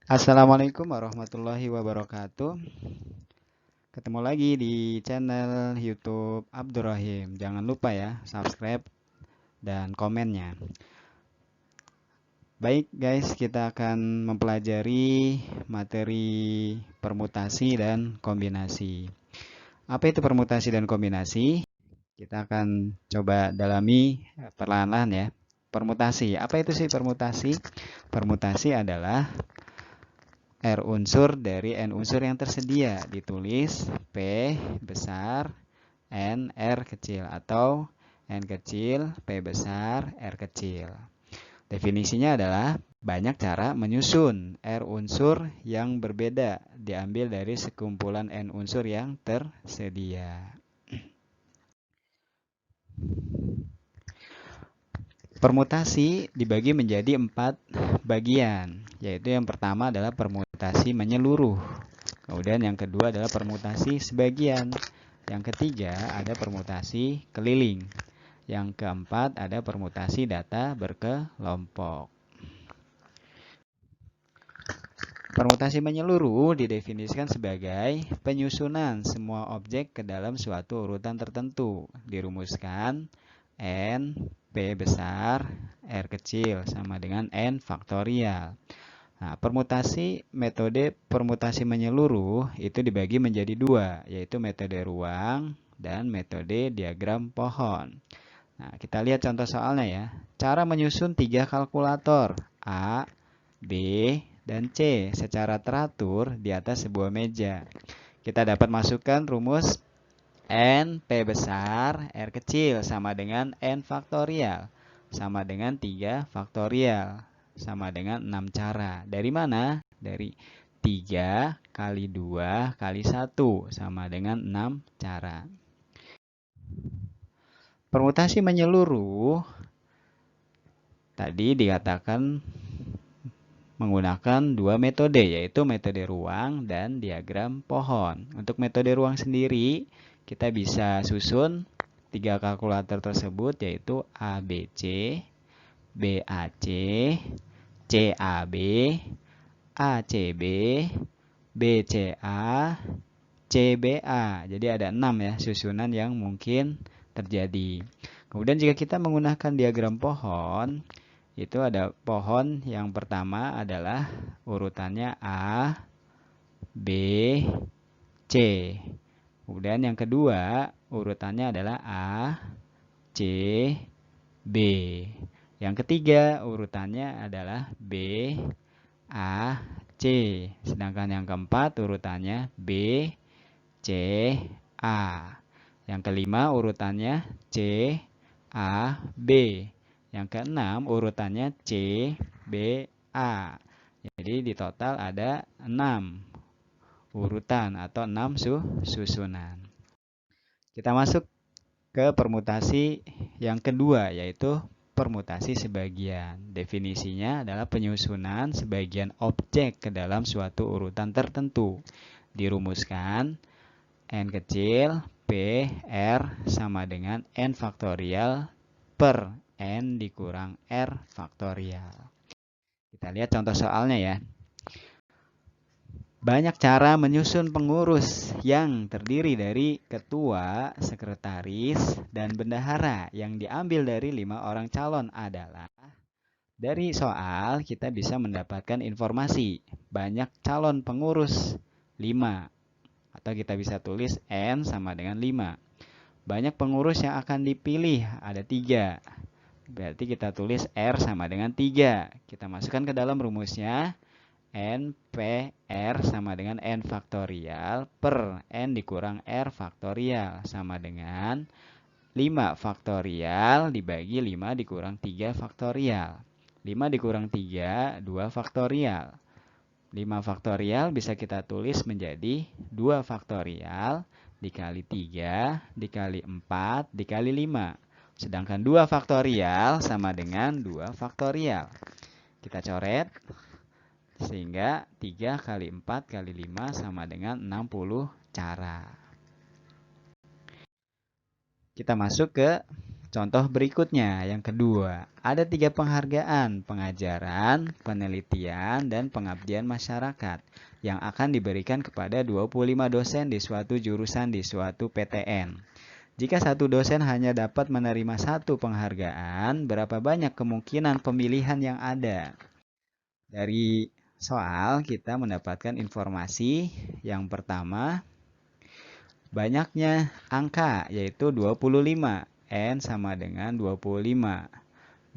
Assalamualaikum warahmatullahi wabarakatuh. Ketemu lagi di channel YouTube Abdurrahim. Jangan lupa ya, subscribe dan komennya. Baik guys, kita akan mempelajari materi permutasi dan kombinasi. Apa itu permutasi dan kombinasi? Kita akan coba dalami perlahan-lahan ya. Permutasi, apa itu sih permutasi? Permutasi adalah R unsur dari N unsur yang tersedia, ditulis P besar N R kecil atau N kecil P besar R kecil. Definisinya adalah banyak cara menyusun R unsur yang berbeda diambil dari sekumpulan N unsur yang tersedia. Permutasi dibagi menjadi 4 bagian, yaitu yang pertama adalah permutasi menyeluruh. Kemudian yang kedua adalah permutasi sebagian. Yang ketiga ada permutasi keliling. Yang keempat ada permutasi data berkelompok. Permutasi menyeluruh didefinisikan sebagai penyusunan semua objek ke dalam suatu urutan tertentu. Dirumuskan N P besar R kecil sama dengan N faktorial. Nah, metode permutasi menyeluruh itu dibagi menjadi dua, yaitu metode ruang dan metode diagram pohon. Nah, kita lihat contoh soalnya ya. Cara menyusun 3 kalkulator A, B, dan C secara teratur di atas sebuah meja. Kita dapat masukkan rumus N P besar R kecil sama dengan N faktorial sama dengan 3 faktorial sama dengan 6 cara. Dari mana? Dari 3 kali 2 kali 1 sama dengan 6 cara. Permutasi menyeluruh tadi dikatakan menggunakan dua metode, yaitu metode ruang dan diagram pohon. Untuk metode ruang sendiri, kita bisa susun 3 kalkulator tersebut, yaitu ABC, BAC, CAB, ACB, BCA, CBA. Jadi ada 6 ya susunan yang mungkin terjadi. Kemudian jika kita menggunakan diagram pohon, itu ada pohon yang pertama adalah urutannya A, B, C. Kemudian yang kedua urutannya adalah A, C, B. Yang ketiga urutannya adalah B, A, C. Sedangkan yang keempat urutannya B, C, A. Yang kelima urutannya C, A, B. Yang keenam urutannya C, B, A. Jadi di total ada 6 urutan atau 6 susunan. Kita masuk ke permutasi yang kedua, yaitu permutasi sebagian. Definisinya adalah penyusunan sebagian objek ke dalam suatu urutan tertentu. Dirumuskan N kecil P R sama dengan N faktorial per N dikurang R faktorial. Kita lihat contoh soalnya ya. Banyak cara menyusun pengurus yang terdiri dari ketua, sekretaris, dan bendahara yang diambil dari 5 orang calon adalah. Dari soal kita bisa mendapatkan informasi banyak calon pengurus 5. Atau kita bisa tulis N sama dengan 5. Banyak pengurus yang akan dipilih ada 3. Berarti kita tulis R sama dengan 3. Kita masukkan ke dalam rumusnya. N P R sama dengan N faktorial per N dikurang R faktorial sama dengan 5 faktorial dibagi 5 dikurang 3 faktorial. 5 dikurang 3, 2 faktorial. 5 faktorial bisa kita tulis menjadi 2 faktorial dikali 3 dikali 4 dikali 5. Sedangkan 2 faktorial sama dengan 2 faktorial. Kita coret, sehingga 3 kali 4 kali 5 sama dengan 60 cara. Kita masuk ke Contoh berikutnya, yang kedua, ada 3 penghargaan, pengajaran, penelitian, dan pengabdian masyarakat yang akan diberikan kepada 25 dosen di suatu jurusan di suatu PTN. Jika satu dosen hanya dapat menerima 1 penghargaan, berapa banyak kemungkinan pemilihan yang ada? Dari soal kita mendapatkan informasi yang pertama, banyaknya angka yaitu 25. N sama dengan 25.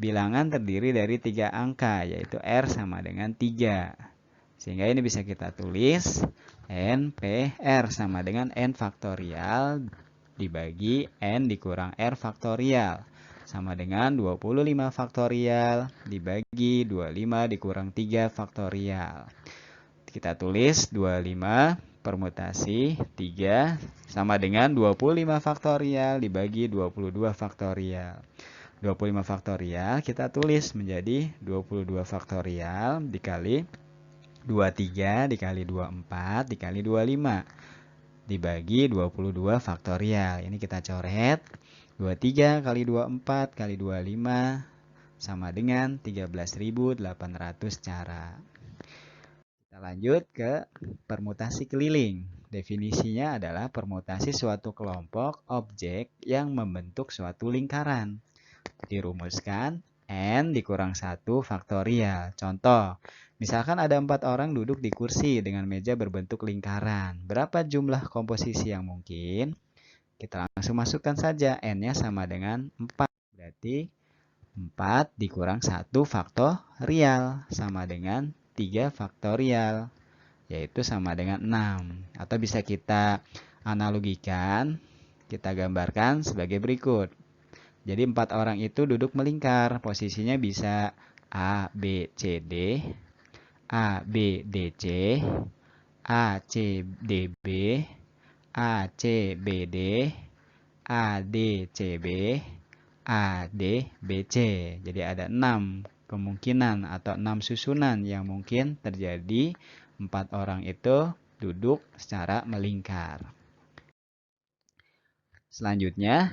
Bilangan terdiri dari 3 angka, yaitu R sama dengan 3. Sehingga ini bisa kita tulis NPR sama dengan N faktorial dibagi N dikurang R faktorial. Sama dengan 25 faktorial dibagi 25 dikurang 3 faktorial. Kita tulis 25 permutasi 3 sama dengan 25 faktorial dibagi 22 faktorial. 25 faktorial kita tulis menjadi 22 faktorial dikali 23 dikali 24 dikali 25 dibagi 22 faktorial. Ini kita coret. 23 kali 24 kali 25 sama dengan 13.800 cara. Kita lanjut ke permutasi keliling. Definisinya adalah permutasi suatu kelompok objek yang membentuk suatu lingkaran. Dirumuskan N dikurang 1 faktorial. Contoh, misalkan ada 4 orang duduk di kursi dengan meja berbentuk lingkaran. Berapa jumlah komposisi yang mungkin? Kita langsung masukkan saja. N-nya sama dengan 4. Berarti 4 dikurang 1 faktorial sama dengan 3 faktorial, yaitu sama dengan 6. Atau bisa kita analogikan, kita gambarkan sebagai berikut. Jadi 4 orang itu duduk melingkar, posisinya bisa A, B, C, D, A, B, D, C, A, C, D, B, A, C, B, D, A, D, C, B, A, D, B, C. Jadi ada 6 kemungkinan atau 6 susunan yang mungkin terjadi 4 orang itu duduk secara melingkar. Selanjutnya,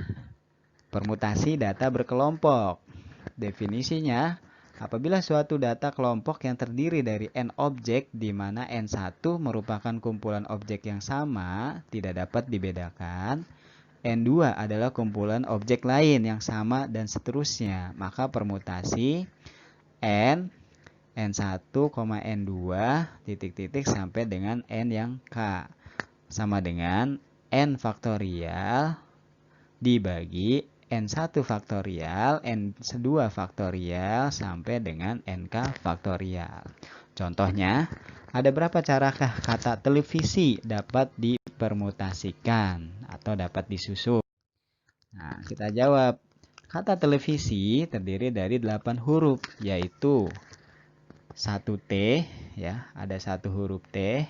permutasi data berkelompok. Definisinya, apabila suatu data kelompok yang terdiri dari N objek di mana N1 merupakan kumpulan objek yang sama, tidak dapat dibedakan, N2 adalah kumpulan objek lain yang sama dan seterusnya, maka permutasi N1, N2, titik-titik sampai dengan N yang K. Sama dengan N faktorial dibagi N1 faktorial, N2 faktorial, sampai dengan NK faktorial. Contohnya, ada berapa carakah kata televisi dapat dipermutasikan atau dapat disusun? Nah, kita jawab. Kata televisi terdiri dari 8 huruf, yaitu 1 T, ya, ada 1 huruf T,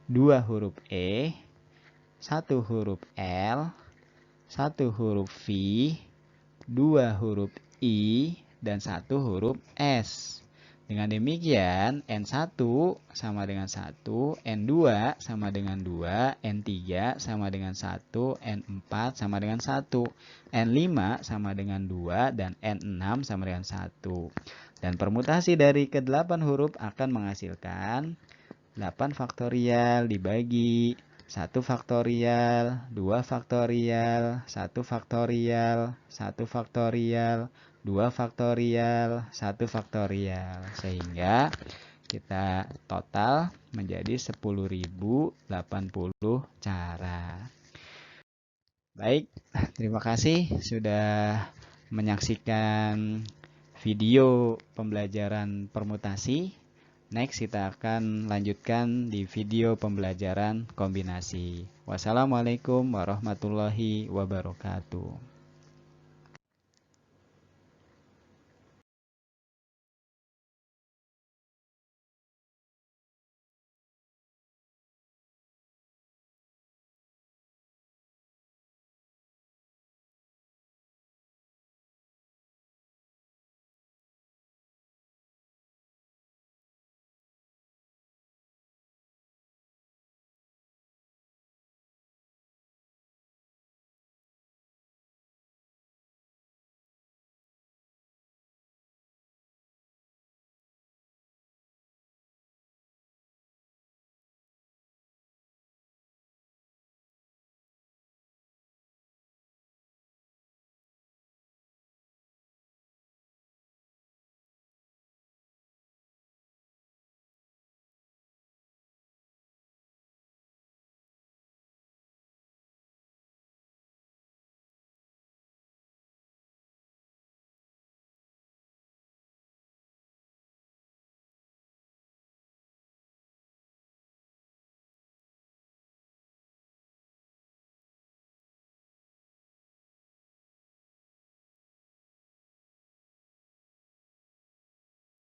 2 huruf E, 1 huruf L, 1 huruf V, 2 huruf I, dan 1 huruf S. Dengan demikian, N1 sama dengan 1, N2 sama dengan 2, N3 sama dengan 1, N4 sama dengan 1, N5 sama dengan 2, dan N6 sama dengan 1. Dan permutasi dari ke-8 huruf akan menghasilkan 8 faktorial dibagi 1 faktorial, 2 faktorial, 1 faktorial, 1 faktorial, 2 faktorial, 1 faktorial. Sehingga kita total menjadi 10.080 cara. Baik, terima kasih sudah menyaksikan video pembelajaran permutasi. Next, kita akan lanjutkan di video pembelajaran kombinasi. Wassalamualaikum warahmatullahi wabarakatuh.